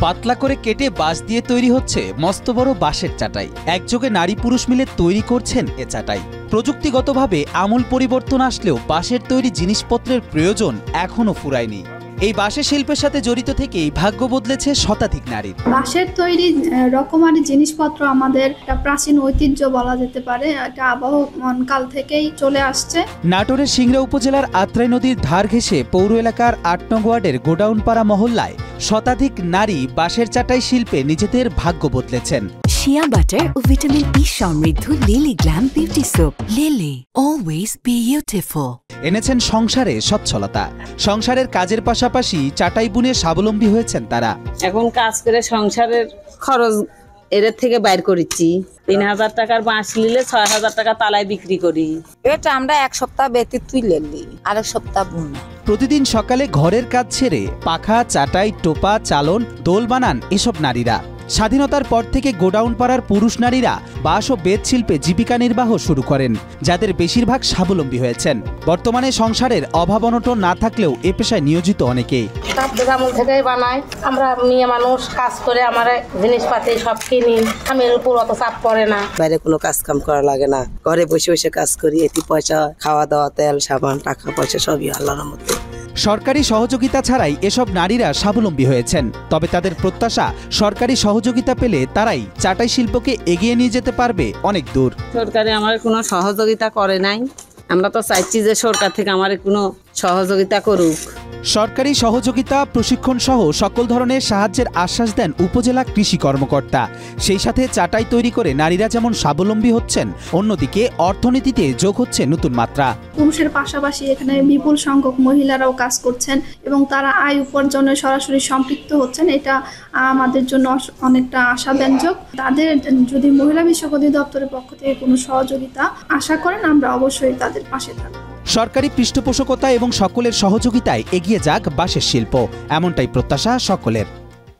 পাতলা করে কেটে বাঁশ দিয়ে তৈরি হচ্ছে মস্ত বড় বাঁশের চাটাই। একযোগে নারী পুরুষ মিলে তৈরি করছেন এ চাটাই। প্রযুক্তিগতভাবে আমূল পরিবর্তন আসলেও বাঁশের তৈরি জিনিসপত্রের প্রয়োজন এখনো ফুরায়নি। এই বাঁশের শিল্পের সাথে জড়িত থেকেই ভাগ্য বদলেছে শতাধিক নারীর। বাঁশের তৈরি রকমারি জিনিসপত্র আমাদের একটা প্রাচীন ঐতিহ্য বলা যেতে পারে। এটা আবহমান কাল থেকেই চলে আসছে। নাটোরের সিংড়া উপজেলার আত্রাই নদীর ধার ঘেঁষে পৌর এলাকার ৮ নং ওয়ার্ডের গোডাউনপাড়া মহল্লায় শতাধিক নারী বাঁশের চাটাই শিল্পে নিজেদের ভাগ্য বদলেছেন। শিয়া বাটার ও ভিটামিন ই সমৃদ্ধ lily glam beauty soap. Lily, always beautiful. এনেছেন সংসারে সচ্ছলতা। সংসারের কাজের পাশাপাশি চাটাই বুনে স্বাবলম্বী হয়েছেন তারা। এখন কাজ করে সংসারের খরচ এর থেকে বাইর করেছি। ৩,০০০ টাকার বাঁশ নিলে ৬,০০০ টাকা তালায় বিক্রি করি। এটা আমরা এক সপ্তাহ ব্যতীত তুলে নিই, আরেক সপ্তাহ বুনি। প্রতিদিন সকালে ঘরের কাজ ছেড়ে পাখা, চাটাই, টোপা, চালন, দোল বানান এসব নারীরা। স্বাধীনতার পর থেকে গোডাউন পাড়ার পুরুষ নারীরা বাঁশ ও বেত শিল্পে জীবিকা নির্বাহ শুরু করেন, যাদের বেশিরভাগ স্বাবলম্বী হয়েছেন। বর্তমানে সংসারের অভাব অনটন না থাকলেও এ পেশায় নিয়োজিত অনেকেই। আমল থেকেই বানাই। আমরা মেয়ে মানুষ কাজ করে আমার জিনিসপাতি সব কিনি। আমি এর উপর অত চাপ পড়ে না। বাইরে কোনো কাজ কাম করা লাগে না, ঘরে বসে বসে কাজ করি। এটি পয়সা, খাওয়া দাওয়া, তেল সাবান, টাকা পয়সা সবই আল্লাহর মধ্যে। সরকারি সহযোগিতা ছাড়াই এসব নারীরা স্বাবলম্বী হয়েছেন। তবে তাদের প্রত্যাশা, সরকারি সহযোগিতা পেলে তারাই চাটাই শিল্পকে এগিয়ে নিয়ে যেতে পারবে অনেক দূর। সরকারে আমার কোনো সহযোগিতা করে নাই। আমরা তো চাইছি যে সরকার থেকে আমার কোনো সহযোগিতা করুক। সরকারি সহযোগিতা, প্রশিক্ষণ সহ সকল ধরনের সাহায্যের আশ্বাস দেন উপজেলা কৃষি কর্মকর্তা। সেই সাথে চাটাই তৈরি করে নারীরা যেমন স্বাবলম্বী হচ্ছেন, অন্যদিকে অর্থনীতিতে যোগ হচ্ছে নতুন মাত্রা। পুরুষের পাশাপাশি এখানে বিপুল সংখ্যক মহিলারাও কাজ করছেন এবং তারা আয় উপার্জনে সরাসরি সম্পৃক্ত হচ্ছেন। এটা আমাদের জন্য অনেকটা আশাব্যঞ্জক। তাদের যদি মহিলা বিষয়ক অধিদপ্তরের পক্ষ থেকে কোনো সহযোগিতা আশা করেন, আমরা অবশ্যই তাদের পাশে থাকব। সরকারি পৃষ্ঠপোষকতা এবং সকলের সহযোগিতায় এগিয়ে যাক বাঁশের শিল্প, এমনটাই প্রত্যাশা সকলের।